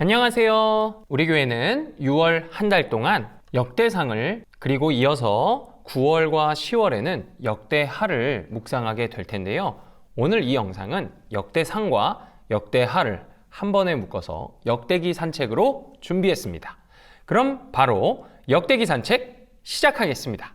안녕하세요. 우리 교회는 6월 한 달 동안 역대상을 그리고 이어서 9월과 10월에는 역대하를 묵상하게 될 텐데요. 오늘 이 영상은 역대상과 역대하를 한 번에 묶어서 역대기 산책으로 준비했습니다. 그럼 바로 역대기 산책 시작하겠습니다.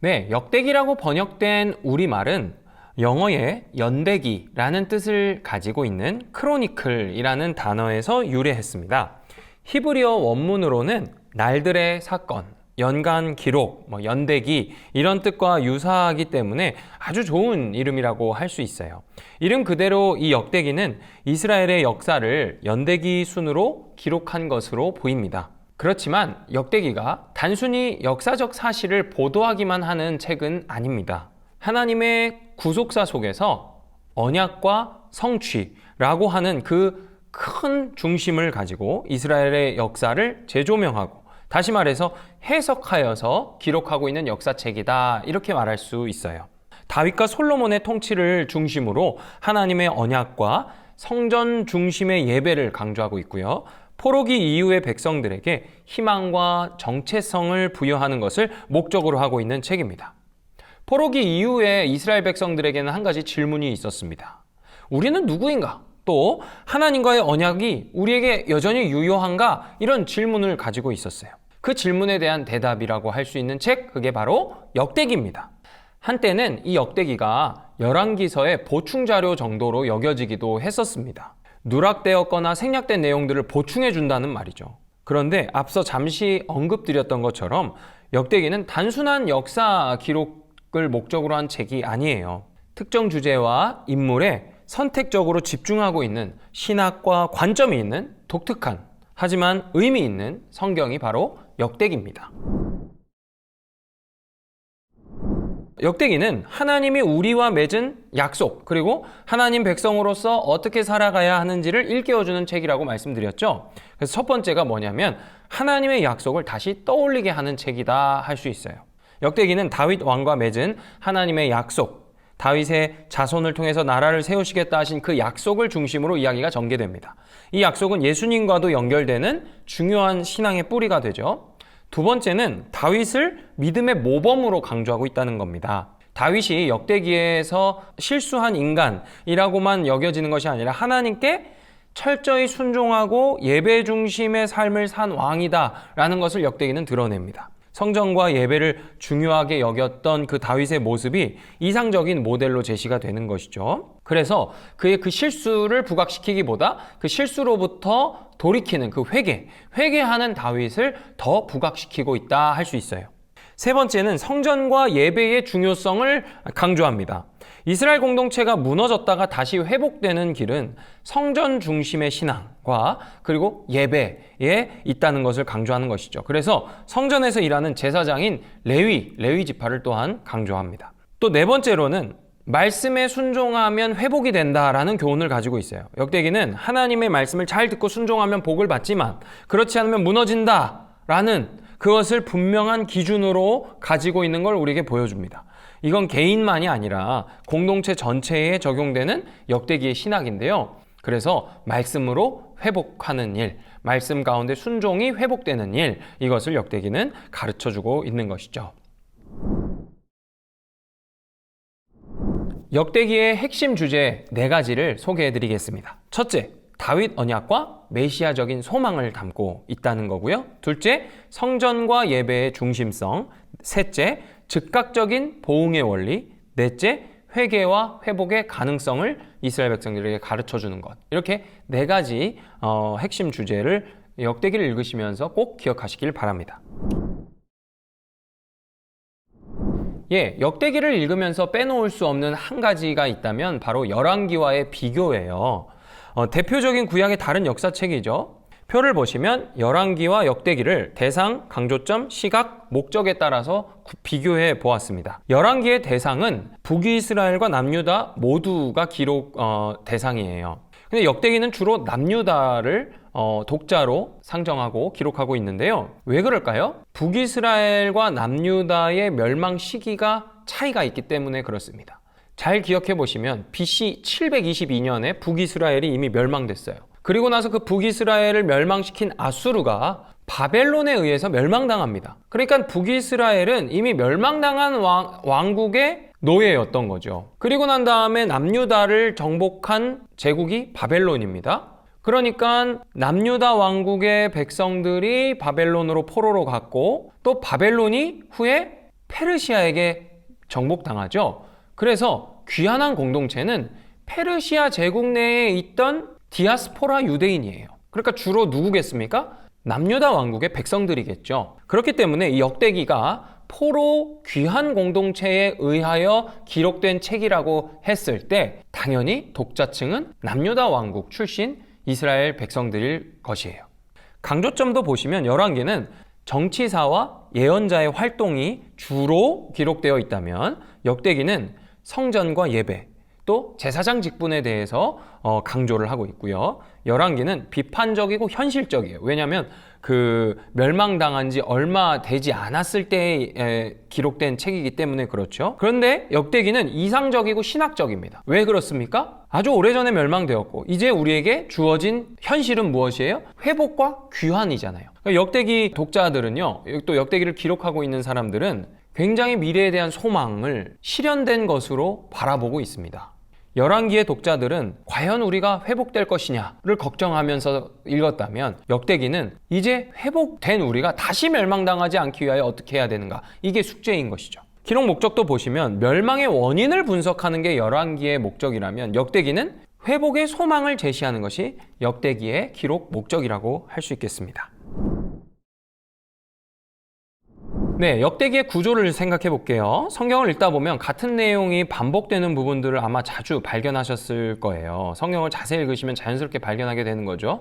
네, 역대기라고 번역된 우리말은 영어의 연대기라는 뜻을 가지고 있는 크로니클이라는 단어에서 유래했습니다. 히브리어 원문으로는 날들의 사건, 연간 기록, 연대기 이런 뜻과 유사하기 때문에 아주 좋은 이름이라고 할 수 있어요. 이름 그대로 이 역대기는 이스라엘의 역사를 연대기 순으로 기록한 것으로 보입니다. 그렇지만 역대기가 단순히 역사적 사실을 보도하기만 하는 책은 아닙니다. 하나님의 구속사 속에서 언약과 성취라고 하는 그 큰 중심을 가지고 이스라엘의 역사를 재조명하고, 다시 말해서 해석하여서 기록하고 있는 역사책이다, 이렇게 말할 수 있어요. 다윗과 솔로몬의 통치를 중심으로 하나님의 언약과 성전 중심의 예배를 강조하고 있고요. 포로기 이후의 백성들에게 희망과 정체성을 부여하는 것을 목적으로 하고 있는 책입니다. 포로기 이후에 이스라엘 백성들에게는 한 가지 질문이 있었습니다. 우리는 누구인가? 또 하나님과의 언약이 우리에게 여전히 유효한가? 이런 질문을 가지고 있었어요. 그 질문에 대한 대답이라고 할 수 있는 책, 그게 바로 역대기입니다. 한때는 이 역대기가 열왕기서의 보충자료 정도로 여겨지기도 했었습니다. 누락되었거나 생략된 내용들을 보충해 준다는 말이죠. 그런데 앞서 잠시 언급드렸던 것처럼 역대기는 단순한 역사 기록을 목적으로 한 책이 아니에요. 특정 주제와 인물에 선택적으로 집중하고 있는 신학과 관점이 있는 독특한, 하지만 의미 있는 성경이 바로 역대기입니다. 역대기는 하나님이 우리와 맺은 약속, 그리고 하나님 백성으로서 어떻게 살아가야 하는지를 일깨워주는 책이라고 말씀드렸죠. 그래서 첫 번째가 뭐냐면 하나님의 약속을 다시 떠올리게 하는 책이다 할 수 있어요. 역대기는 다윗 왕과 맺은 하나님의 약속, 다윗의 자손을 통해서 나라를 세우시겠다 하신 그 약속을 중심으로 이야기가 전개됩니다. 이 약속은 예수님과도 연결되는 중요한 신앙의 뿌리가 되죠. 두 번째는 다윗을 믿음의 모범으로 강조하고 있다는 겁니다. 다윗이 역대기에서 실수한 인간이라고만 여겨지는 것이 아니라 하나님께 철저히 순종하고 예배 중심의 삶을 산 왕이다라는 것을 역대기는 드러냅니다. 성전과 예배를 중요하게 여겼던 그 다윗의 모습이 이상적인 모델로 제시가 되는 것이죠. 그래서 그의 그 실수를 부각시키기보다 그 실수로부터 돌이키는 그 회개하는 다윗을 더 부각시키고 있다 할 수 있어요. 세 번째는 성전과 예배의 중요성을 강조합니다. 이스라엘 공동체가 무너졌다가 다시 회복되는 길은 성전 중심의 신앙과 그리고 예배에 있다는 것을 강조하는 것이죠. 그래서 성전에서 일하는 제사장인 레위 지파를 또한 강조합니다. 또 네 번째로는 말씀에 순종하면 회복이 된다라는 교훈을 가지고 있어요. 역대기는 하나님의 말씀을 잘 듣고 순종하면 복을 받지만 그렇지 않으면 무너진다라는 그것을 분명한 기준으로 가지고 있는 걸 우리에게 보여줍니다. 이건 개인만이 아니라 공동체 전체에 적용되는 역대기의 신학인데요. 그래서 말씀으로 회복하는 일, 말씀 가운데 순종이 회복되는 일, 이것을 역대기는 가르쳐주고 있는 것이죠. 역대기의 핵심 주제 4가지를 소개해드리겠습니다. 첫째, 다윗 언약과 메시아적인 소망을 담고 있다는 거고요. 둘째, 성전과 예배의 중심성. 셋째, 즉각적인 보응의 원리. 넷째, 회개와 회복의 가능성을 이스라엘 백성들에게 가르쳐주는 것. 이렇게 4가지 핵심 주제를 역대기를 읽으시면서 꼭 기억하시길 바랍니다. 역대기를 읽으면서 빼놓을 수 없는 한 가지가 있다면 바로 열왕기와의 비교예요. 대표적인 구약의 다른 역사책이죠. 표를 보시면 열왕기와 역대기를 대상, 강조점, 시각, 목적에 따라서 비교해 보았습니다. 열왕기의 대상은 북이스라엘과 남유다 모두가 기록 대상이에요. 근데 역대기는 주로 남유다를 독자로 상정하고 기록하고 있는데요. 왜 그럴까요? 북이스라엘과 남유다의 멸망 시기가 차이가 있기 때문에 그렇습니다. 잘 기억해 보시면 BC 722년에 북이스라엘이 이미 멸망됐어요. 그리고 나서 그 북이스라엘을 멸망시킨 아수르가 바벨론에 의해서 멸망당합니다. 그러니까 북이스라엘은 이미 멸망당한 왕국의 노예였던 거죠. 그리고 난 다음에 남유다를 정복한 제국이 바벨론입니다. 그러니까 남유다 왕국의 백성들이 바벨론으로 포로로 갔고 또 바벨론이 후에 페르시아에게 정복당하죠. 그래서 귀환한 공동체는 페르시아 제국 내에 있던 디아스포라 유대인이에요. 그러니까 주로 누구겠습니까? 남유다 왕국의 백성들이겠죠. 그렇기 때문에 이 역대기가 포로 귀환 공동체에 의하여 기록된 책이라고 했을 때 당연히 독자층은 남유다 왕국 출신 이스라엘 백성들일 것이에요. 강조점도 보시면 열왕기는 정치사와 예언자의 활동이 주로 기록되어 있다면 역대기는 성전과 예배 또 제사장 직분에 대해서 강조를 하고 있고요. 열왕기는 비판적이고 현실적이에요. 왜냐하면 그 멸망당한 지 얼마 되지 않았을 때에 기록된 책이기 때문에 그렇죠. 그런데 역대기는 이상적이고 신학적입니다. 왜 그렇습니까? 아주 오래전에 멸망되었고 이제 우리에게 주어진 현실은 무엇이에요? 회복과 귀환이잖아요. 그러니까 역대기 독자들은요, 또 역대기를 기록하고 있는 사람들은 굉장히 미래에 대한 소망을 실현된 것으로 바라보고 있습니다. 열왕기의 독자들은 과연 우리가 회복될 것이냐를 걱정하면서 읽었다면 역대기는 이제 회복된 우리가 다시 멸망당하지 않기 위하여 어떻게 해야 되는가, 이게 숙제인 것이죠. 기록 목적도 보시면 멸망의 원인을 분석하는 게 열왕기의 목적이라면 역대기는 회복의 소망을 제시하는 것이 역대기의 기록 목적이라고 할 수 있겠습니다. 네, 역대기의 구조를 생각해 볼게요. 성경을 읽다 보면 같은 내용이 반복되는 부분들을 아마 자주 발견하셨을 거예요. 성경을 자세히 읽으시면 자연스럽게 발견하게 되는 거죠.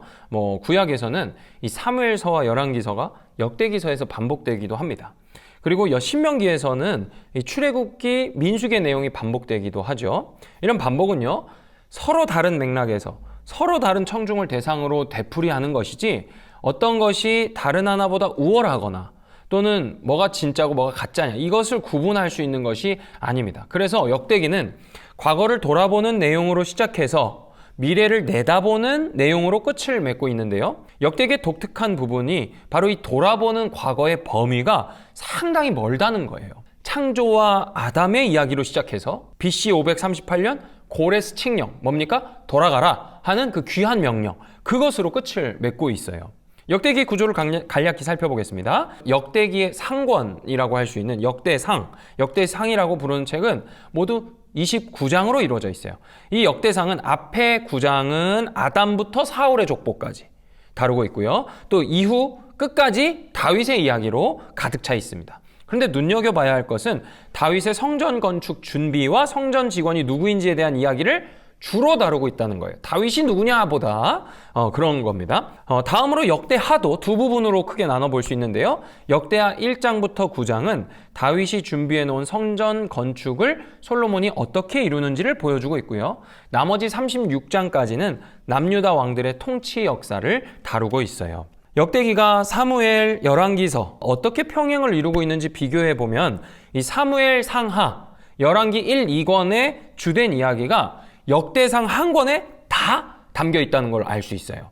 구약에서는 이 사무엘서와 열왕기서가 역대기서에서 반복되기도 합니다. 그리고 신명기에서는 이 출애굽기, 민수기 내용이 반복되기도 하죠. 이런 반복은요, 서로 다른 맥락에서 서로 다른 청중을 대상으로 되풀이하는 것이지 어떤 것이 다른 하나보다 우월하거나 또는 뭐가 진짜고 뭐가 가짜냐, 이것을 구분할 수 있는 것이 아닙니다. 그래서 역대기는 과거를 돌아보는 내용으로 시작해서 미래를 내다보는 내용으로 끝을 맺고 있는데요. 역대기의 독특한 부분이 바로 이 돌아보는 과거의 범위가 상당히 멀다는 거예요. 창조와 아담의 이야기로 시작해서 BC 538년 고레스 칙령, 뭡니까? 돌아가라 하는 그 귀한 명령, 그것으로 끝을 맺고 있어요. 역대기 구조를 간략히 살펴보겠습니다. 역대기의 상권이라고 할 수 있는 역대상이라고 부르는 책은 모두 29장으로 이루어져 있어요. 이 역대상은 앞에 9장은 아담부터 사울의 족보까지 다루고 있고요. 또 이후 끝까지 다윗의 이야기로 가득 차 있습니다. 그런데 눈여겨봐야 할 것은 다윗의 성전 건축 준비와 성전 직원이 누구인지에 대한 이야기를 주로 다루고 있다는 거예요. 다윗이 누구냐 보다 그런 겁니다. 다음으로 역대하도 두 부분으로 크게 나눠볼 수 있는데요. 역대하 1장부터 9장은 다윗이 준비해 놓은 성전 건축을 솔로몬이 어떻게 이루는지를 보여주고 있고요. 나머지 36장까지는 남유다 왕들의 통치 역사를 다루고 있어요. 역대기가 사무엘, 열왕기서 어떻게 평행을 이루고 있는지 비교해 보면 이 사무엘 상하, 열왕기 1, 2권의 주된 이야기가 역대상 한 권에 다 담겨 있다는 걸 알 수 있어요.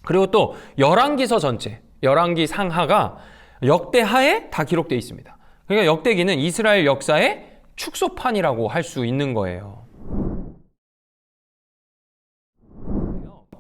그리고 또 열왕기서 전체, 열왕기 상하가 역대하에 다 기록되어 있습니다. 그러니까 역대기는 이스라엘 역사의 축소판이라고 할 수 있는 거예요.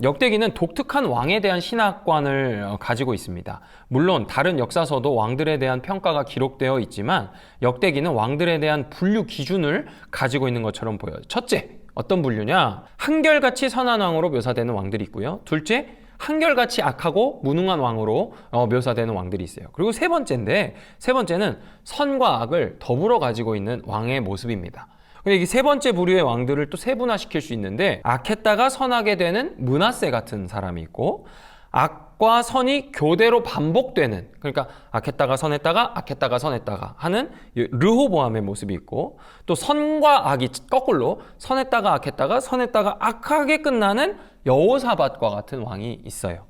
역대기는 독특한 왕에 대한 신학관을 가지고 있습니다. 물론 다른 역사서도 왕들에 대한 평가가 기록되어 있지만 역대기는 왕들에 대한 분류 기준을 가지고 있는 것처럼 보여요. 첫째, 어떤 분류냐? 한결같이 선한 왕으로 묘사되는 왕들이 있고요. 둘째, 한결같이 악하고 무능한 왕으로 묘사되는 왕들이 있어요. 그리고 세 번째는 선과 악을 더불어 가지고 있는 왕의 모습입니다. 이 세 번째 부류의 왕들을 또 세분화시킬 수 있는데 악했다가 선하게 되는 므낫세 같은 사람이 있고, 악과 선이 교대로 반복되는, 그러니까 악했다가 선했다가 하는 르호보암의 모습이 있고, 또 선과 악이 거꾸로 선했다가 악하게 끝나는 여호사밧과 같은 왕이 있어요.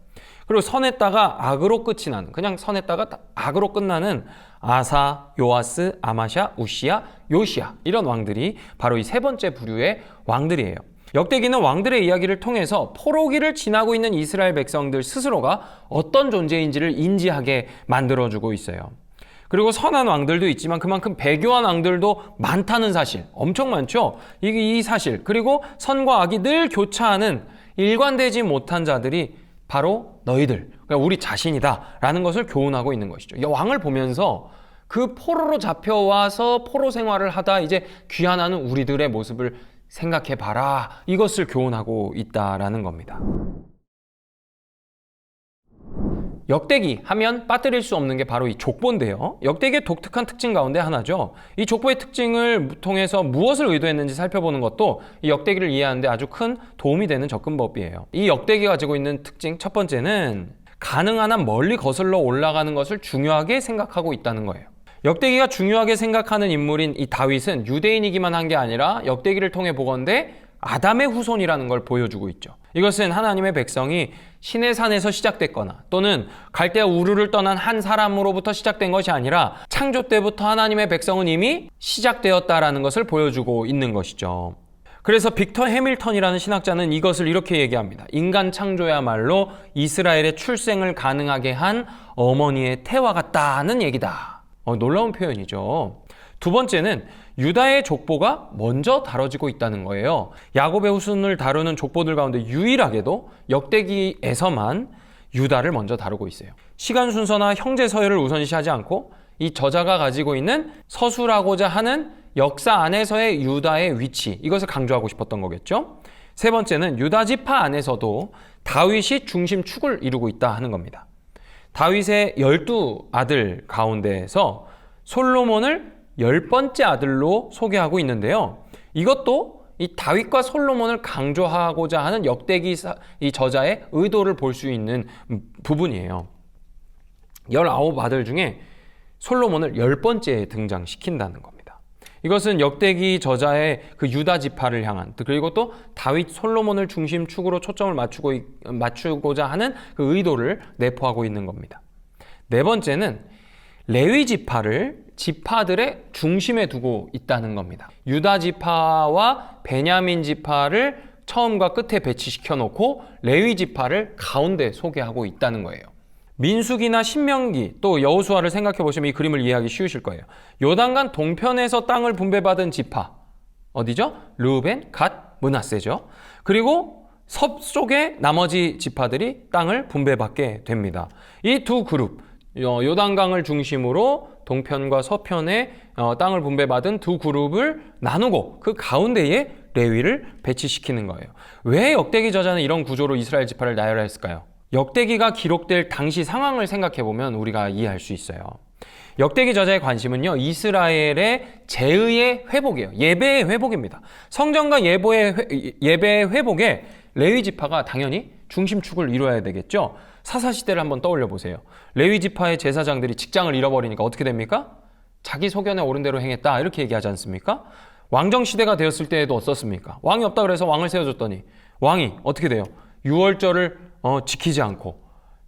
그리고 선했다가 악으로 끝이 나는, 그냥 선했다가 악으로 끝나는 아사, 요아스, 아마샤, 우시야, 요시야 이런 왕들이 바로 이 세 번째 부류의 왕들이에요. 역대기는 왕들의 이야기를 통해서 포로기를 지나고 있는 이스라엘 백성들 스스로가 어떤 존재인지를 인지하게 만들어주고 있어요. 그리고 선한 왕들도 있지만 그만큼 배교한 왕들도 많다는 사실, 엄청 많죠? 이 사실, 그리고 선과 악이 늘 교차하는 일관되지 못한 자들이 바로 너희들, 그러니까 우리 자신이다라는 것을 교훈하고 있는 것이죠. 이 왕을 보면서 그 포로로 잡혀와서 포로 생활을 하다 이제 귀환하는 우리들의 모습을 생각해봐라. 이것을 교훈하고 있다라는 겁니다. 역대기 하면 빠뜨릴 수 없는 게 바로 이 족보인데요. 역대기의 독특한 특징 가운데 하나죠. 이 족보의 특징을 통해서 무엇을 의도했는지 살펴보는 것도 이 역대기를 이해하는 데 아주 큰 도움이 되는 접근법이에요. 이 역대기가 가지고 있는 특징 첫 번째는 가능한 한 멀리 거슬러 올라가는 것을 중요하게 생각하고 있다는 거예요. 역대기가 중요하게 생각하는 인물인 이 다윗은 유대인이기만 한 게 아니라 역대기를 통해 보건대 아담의 후손이라는 걸 보여주고 있죠. 이것은 하나님의 백성이 신의 산에서 시작됐거나 또는 갈대아 우르를 떠난 한 사람으로부터 시작된 것이 아니라 창조 때부터 하나님의 백성은 이미 시작되었다라는 것을 보여주고 있는 것이죠. 그래서 빅터 해밀턴이라는 신학자는 이것을 이렇게 얘기합니다. 인간 창조야말로 이스라엘의 출생을 가능하게 한 어머니의 태와 같다는 얘기다. 놀라운 표현이죠. 두 번째는 유다의 족보가 먼저 다뤄지고 있다는 거예요. 야곱의 후손을 다루는 족보들 가운데 유일하게도 역대기에서만 유다를 먼저 다루고 있어요. 시간 순서나 형제 서열을 우선시하지 않고 이 저자가 가지고 있는 서술하고자 하는 역사 안에서의 유다의 위치, 이것을 강조하고 싶었던 거겠죠. 세 번째는 유다 지파 안에서도 다윗이 중심축을 이루고 있다 하는 겁니다. 다윗의 12아들 가운데에서 솔로몬을 10번째 아들로 소개하고 있는데요. 이것도 이 다윗과 솔로몬을 강조하고자 하는 역대기 이 저자의 의도를 볼 수 있는 부분이에요. 19아들 중에 솔로몬을 10번째에 등장시킨다는 겁니다. 이것은 역대기 저자의 그 유다 지파를 향한, 그리고 또 다윗 솔로몬을 중심축으로 초점을 맞추고자 하는 그 의도를 내포하고 있는 겁니다. 네 번째는 레위 지파를 지파들의 중심에 두고 있다는 겁니다. 유다 지파와 베냐민 지파를 처음과 끝에 배치시켜 놓고 레위 지파를 가운데 소개하고 있다는 거예요. 민수기나 신명기 또 여호수아를 생각해 보시면 이 그림을 이해하기 쉬우실 거예요. 요단강 동편에서 땅을 분배받은 지파 어디죠? 르우벤, 갓, 므낫세죠. 그리고 서쪽의 나머지 지파들이 땅을 분배받게 됩니다. 이 두 그룹, 요단강을 중심으로 동편과 서편에 땅을 분배받은 두 그룹을 나누고 그 가운데에 레위를 배치시키는 거예요. 왜 역대기 저자는 이런 구조로 이스라엘 지파를 나열했을까요? 역대기가 기록될 당시 상황을 생각해보면 우리가 이해할 수 있어요. 역대기 저자의 관심은요, 이스라엘의 제의의 회복이에요. 예배의 회복입니다. 성전과 예배의 회복에 레위 지파가 당연히 중심축을 이루어야 되겠죠. 사사시대를 한번 떠올려 보세요. 레위 지파의 제사장들이 직장을 잃어버리니까 어떻게 됩니까? 자기 소견에 옳은 대로 행했다 이렇게 얘기하지 않습니까? 왕정시대가 되었을 때에도 어떻습니까? 왕이 없다 그래서 왕을 세워줬더니 왕이 어떻게 돼요? 유월절을 지키지 않고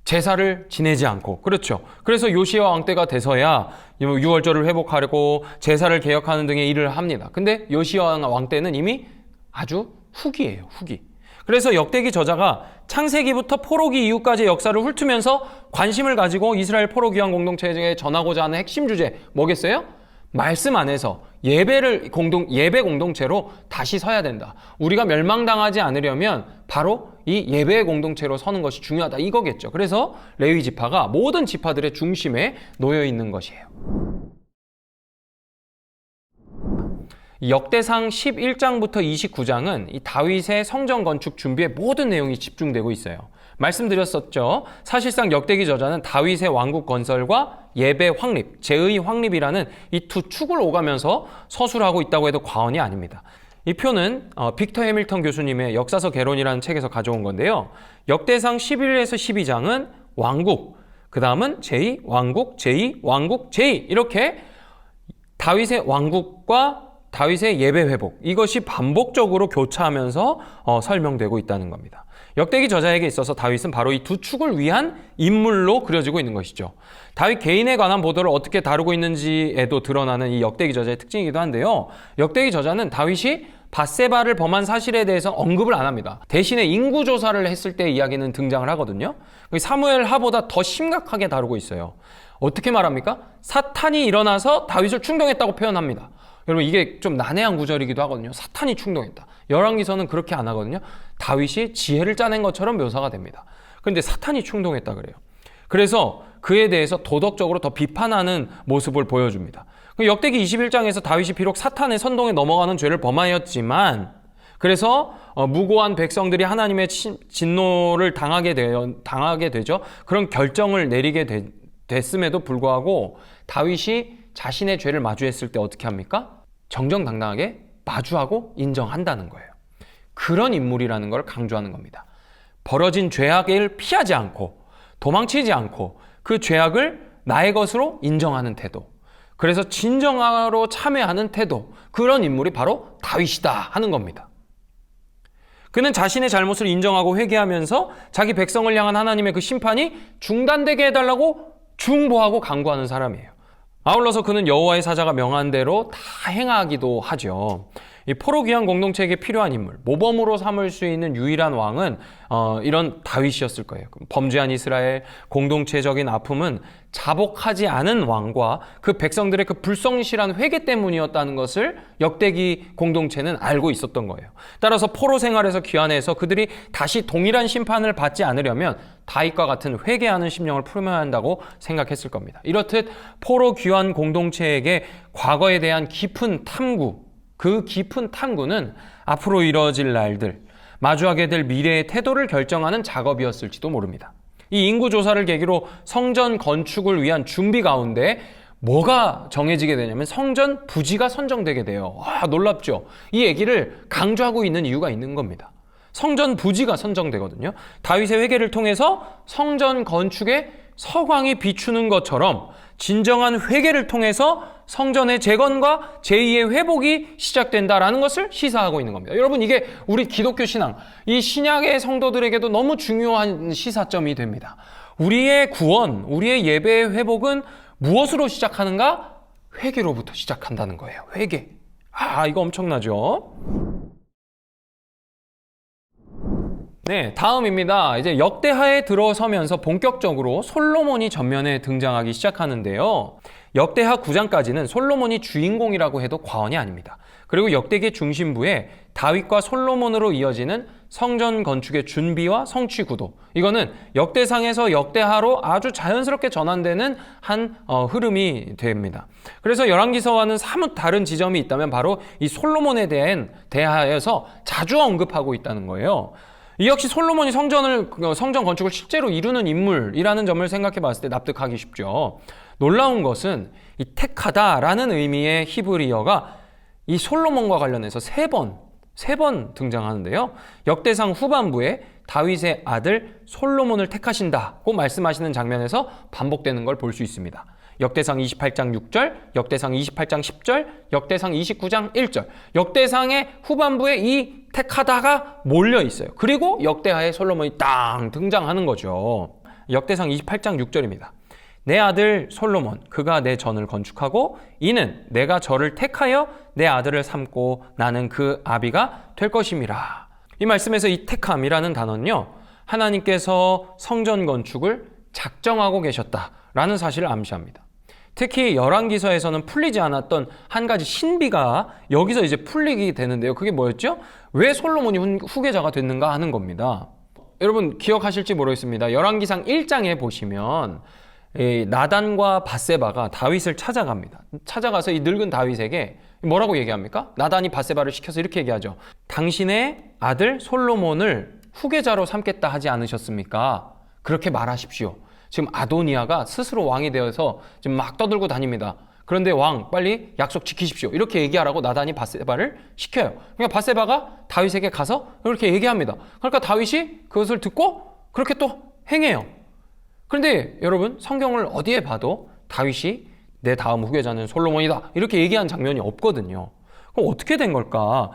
제사를 지내지 않고, 그렇죠. 그래서 요시야 왕 때가 돼서야 유월절을 회복하려고 제사를 개혁하는 등의 일을 합니다. 근데 요시야 왕 때는 이미 아주 후기예요, 후기. 그래서 역대기 저자가 창세기부터 포로기 이후까지의 역사를 훑으면서 관심을 가지고 이스라엘 포로기환 공동체에 전하고자 하는 핵심 주제 뭐겠어요? 말씀 안에서 예배 공동체로 다시 서야 된다. 우리가 멸망당하지 않으려면 바로 이 예배의 공동체로 서는 것이 중요하다 이거겠죠. 그래서 레위 지파가 모든 지파들의 중심에 놓여 있는 것이에요. 역대상 11장부터 29장은 이 다윗의 성전 건축 준비에 모든 내용이 집중되고 있어요. 말씀드렸었죠. 사실상 역대기 저자는 다윗의 왕국 건설과 예배 확립, 제의 확립이라는 이 두 축을 오가면서 서술하고 있다고 해도 과언이 아닙니다. 이 표는 빅터 해밀턴 교수님의 역사서 개론이라는 책에서 가져온 건데요. 역대상 11에서 12장은 왕국, 그 다음은 제2, 왕국, 제2, 왕국, 제2 이렇게 다윗의 왕국과 다윗의 예배 회복, 이것이 반복적으로 교차하면서 설명되고 있다는 겁니다. 역대기 저자에게 있어서 다윗은 바로 이 두 축을 위한 인물로 그려지고 있는 것이죠. 다윗 개인에 관한 보도를 어떻게 다루고 있는지에도 드러나는 이 역대기 저자의 특징이기도 한데요. 역대기 저자는 다윗이 밧세바를 범한 사실에 대해서 언급을 안 합니다. 대신에 인구조사를 했을 때 이야기는 등장을 하거든요. 사무엘 하보다 더 심각하게 다루고 있어요. 어떻게 말합니까? 사탄이 일어나서 다윗을 충동했다고 표현합니다. 여러분, 이게 좀 난해한 구절이기도 하거든요. 사탄이 충동했다. 열왕기서는 그렇게 안 하거든요. 다윗이 지혜를 짜낸 것처럼 묘사가 됩니다. 그런데 사탄이 충동했다 그래요. 그래서 그에 대해서 도덕적으로 더 비판하는 모습을 보여줍니다. 역대기 21장에서 다윗이 비록 사탄의 선동에 넘어가는 죄를 범하였지만, 그래서 무고한 백성들이 하나님의 진노를 당하게 되죠. 그런 결정을 내리게 됐음에도 불구하고 다윗이 자신의 죄를 마주했을 때 어떻게 합니까? 정정당당하게 마주하고 인정한다는 거예요. 그런 인물이라는 걸 강조하는 겁니다. 벌어진 죄악을 피하지 않고 도망치지 않고 그 죄악을 나의 것으로 인정하는 태도, 그래서 진정하러 참여하는 태도, 그런 인물이 바로 다윗이다 하는 겁니다. 그는 자신의 잘못을 인정하고 회개하면서 자기 백성을 향한 하나님의 그 심판이 중단되게 해달라고 중보하고 간구하는 사람이에요. 아울러서 그는 여호와의 사자가 명한 대로 다 행하기도 하죠. 이 포로 귀환 공동체에게 필요한 인물, 모범으로 삼을 수 있는 유일한 왕은 이런 다윗이었을 거예요. 범죄한 이스라엘, 공동체적인 아픔은 자복하지 않은 왕과 그 백성들의 그 불성실한 회개 때문이었다는 것을 역대기 공동체는 알고 있었던 거예요. 따라서 포로 생활에서 귀환해서 그들이 다시 동일한 심판을 받지 않으려면 다윗과 같은 회개하는 심령을 품어야 한다고 생각했을 겁니다. 이렇듯 포로 귀환 공동체에게 과거에 대한 깊은 탐구, 그 깊은 탐구는 앞으로 이뤄질 날들, 마주하게 될 미래의 태도를 결정하는 작업이었을지도 모릅니다. 이 인구조사를 계기로 성전 건축을 위한 준비 가운데 뭐가 정해지게 되냐면 성전 부지가 선정되게 돼요. 놀랍죠? 이 얘기를 강조하고 있는 이유가 있는 겁니다. 성전 부지가 선정되거든요. 다윗의 회개를 통해서 성전 건축에 서광이 비추는 것처럼 진정한 회개를 통해서 성전의 재건과 제2의 회복이 시작된다라는 것을 시사하고 있는 겁니다. 여러분, 이게 우리 기독교 신앙, 이 신약의 성도들에게도 너무 중요한 시사점이 됩니다. 우리의 구원, 우리의 예배의 회복은 무엇으로 시작하는가? 회개로부터 시작한다는 거예요. 회개. 이거 엄청나죠? 네, 다음입니다. 이제 역대하에 들어서면서 본격적으로 솔로몬이 전면에 등장하기 시작하는데요. 역대하 9장까지는 솔로몬이 주인공이라고 해도 과언이 아닙니다. 그리고 역대기 중심부에 다윗과 솔로몬으로 이어지는 성전 건축의 준비와 성취 구도, 이거는 역대상에서 역대하로 아주 자연스럽게 전환되는 한 흐름이 됩니다. 그래서 열왕기서와는 사뭇 다른 지점이 있다면 바로 이 솔로몬에 대한 대하에서 자주 언급하고 있다는 거예요. 이 역시 솔로몬이 성전 건축을 실제로 이루는 인물이라는 점을 생각해 봤을 때 납득하기 쉽죠. 놀라운 것은 이 택하다라는 의미의 히브리어가 이 솔로몬과 관련해서 세 번 등장하는데요. 역대상 후반부에 다윗의 아들 솔로몬을 택하신다고 말씀하시는 장면에서 반복되는 걸 볼 수 있습니다. 역대상 28장 6절, 역대상 28장 10절, 역대상 29장 1절. 역대상의 후반부에 이 택하다가 몰려 있어요. 그리고 역대하에 솔로몬이 땅 등장하는 거죠. 역대상 28장 6절입니다. 내 아들 솔로몬, 그가 내 전을 건축하고 이는 내가 저를 택하여 내 아들을 삼고 나는 그 아비가 될 것임이라. 이 말씀에서 이 택함이라는 단어는요, 하나님께서 성전 건축을 작정하고 계셨다라는 사실을 암시합니다. 특히 열왕기서에서는 풀리지 않았던 한 가지 신비가 여기서 이제 풀리게 되는데요. 그게 뭐였죠? 왜 솔로몬이 후계자가 됐는가 하는 겁니다. 여러분 기억하실지 모르겠습니다. 열왕기상 1장에 보시면 나단과 밧세바가 다윗을 찾아갑니다. 찾아가서 이 늙은 다윗에게 뭐라고 얘기합니까? 나단이 밧세바를 시켜서 이렇게 얘기하죠. 당신의 아들 솔로몬을 후계자로 삼겠다 하지 않으셨습니까? 그렇게 말하십시오. 지금 아도니아가 스스로 왕이 되어서 지금 막 떠들고 다닙니다. 그런데 왕 빨리 약속 지키십시오. 이렇게 얘기하라고 나단이 밧세바를 시켜요. 그러니까 밧세바가 다윗에게 가서 이렇게 얘기합니다. 그러니까 다윗이 그것을 듣고 그렇게 또 행해요. 그런데 여러분 성경을 어디에 봐도 다윗이 내 다음 후계자는 솔로몬이다 이렇게 얘기한 장면이 없거든요. 그럼 어떻게 된 걸까?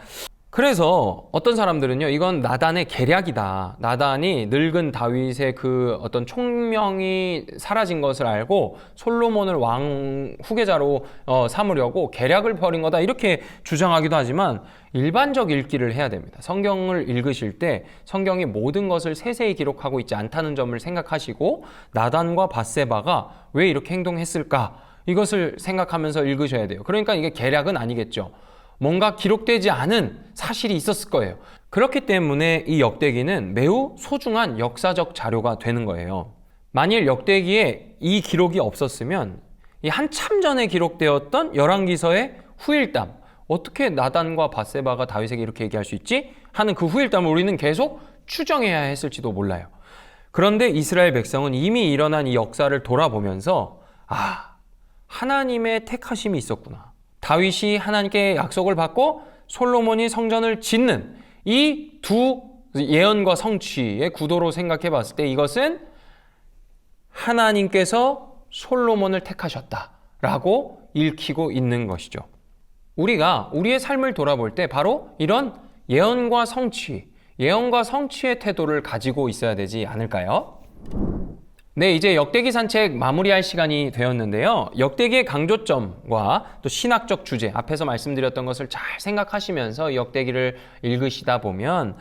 그래서 어떤 사람들은요, 이건 나단의 계략이다. 나단이 늙은 다윗의 그 어떤 총명이 사라진 것을 알고 솔로몬을 왕 후계자로 삼으려고 계략을 벌인 거다. 이렇게 주장하기도 하지만 일반적 읽기를 해야 됩니다. 성경을 읽으실 때 성경이 모든 것을 세세히 기록하고 있지 않다는 점을 생각하시고 나단과 밧세바가 왜 이렇게 행동했을까? 이것을 생각하면서 읽으셔야 돼요. 그러니까 이게 계략은 아니겠죠. 뭔가 기록되지 않은 사실이 있었을 거예요. 그렇기 때문에 이 역대기는 매우 소중한 역사적 자료가 되는 거예요. 만일 역대기에 이 기록이 없었으면 이 한참 전에 기록되었던 열왕기서의 후일담, 어떻게 나단과 밧세바가 다윗에게 이렇게 얘기할 수 있지? 하는 그 후일담을 우리는 계속 추정해야 했을지도 몰라요. 그런데 이스라엘 백성은 이미 일어난 이 역사를 돌아보면서 하나님의 택하심이 있었구나. 다윗이 하나님께 약속을 받고 솔로몬이 성전을 짓는 이 두 예언과 성취의 구도로 생각해 봤을 때 이것은 하나님께서 솔로몬을 택하셨다라고 읽히고 있는 것이죠. 우리가 우리의 삶을 돌아볼 때 바로 이런 예언과 성취의 태도를 가지고 있어야 되지 않을까요? 네, 이제 역대기 산책 마무리할 시간이 되었는데요. 역대기의 강조점과 또 신학적 주제, 앞에서 말씀드렸던 것을 잘 생각하시면서 역대기를 읽으시다 보면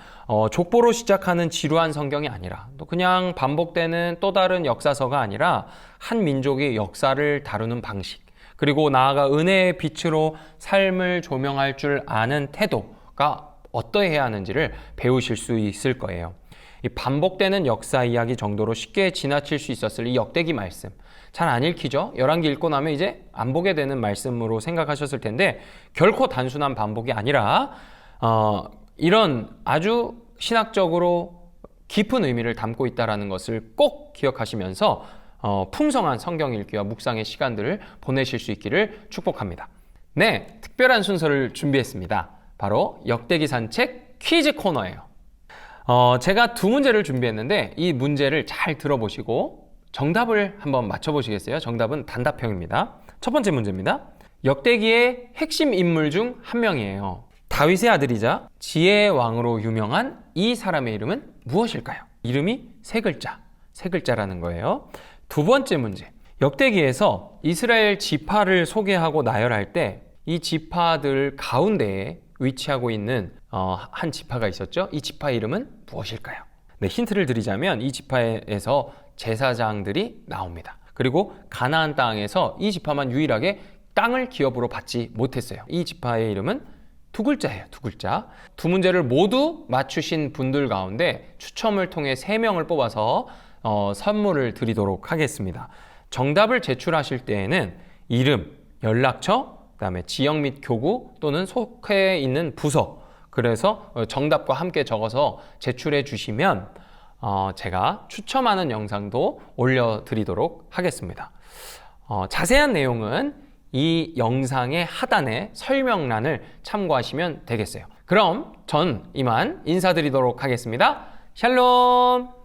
족보로 시작하는 지루한 성경이 아니라 또 그냥 반복되는 또 다른 역사서가 아니라 한 민족의 역사를 다루는 방식, 그리고 나아가 은혜의 빛으로 삶을 조명할 줄 아는 태도가 어떠해야 하는지를 배우실 수 있을 거예요. 이 반복되는 역사 이야기 정도로 쉽게 지나칠 수 있었을 이 역대기 말씀 잘 안 읽히죠? 열왕기 읽고 나면 이제 안 보게 되는 말씀으로 생각하셨을 텐데 결코 단순한 반복이 아니라 이런 아주 신학적으로 깊은 의미를 담고 있다는 것을 꼭 기억하시면서 풍성한 성경 읽기와 묵상의 시간들을 보내실 수 있기를 축복합니다. 네, 특별한 순서를 준비했습니다. 바로 역대기 산책 퀴즈 코너예요. 제가 두 문제를 준비했는데 이 문제를 잘 들어보시고 정답을 한번 맞춰보시겠어요? 정답은 단답형입니다. 첫 번째 문제입니다. 역대기의 핵심 인물 중 한 명이에요. 다윗의 아들이자 지혜의 왕으로 유명한 이 사람의 이름은 무엇일까요? 이름이 세 글자라는 거예요. 두 번째 문제. 역대기에서 이스라엘 지파를 소개하고 나열할 때 이 지파들 가운데에 위치하고 있는 한 지파가 있었죠. 이 지파 이름은 무엇일까요? 네, 힌트를 드리자면 이 지파에서 제사장들이 나옵니다. 그리고 가나안 땅에서 이 지파만 유일하게 땅을 기업으로 받지 못했어요. 이 지파의 이름은 두 글자예요. 두 글자. 두 문제를 모두 맞추신 분들 가운데 추첨을 통해 3명을 뽑아서 선물을 드리도록 하겠습니다. 정답을 제출하실 때에는 이름, 연락처, 그다음에 지역 및 교구 또는 속해 있는 부서, 그래서 정답과 함께 적어서 제출해 주시면 제가 추첨하는 영상도 올려드리도록 하겠습니다. 자세한 내용은 이 영상의 하단에 설명란을 참고하시면 되겠어요. 그럼 전 이만 인사드리도록 하겠습니다. 샬롬!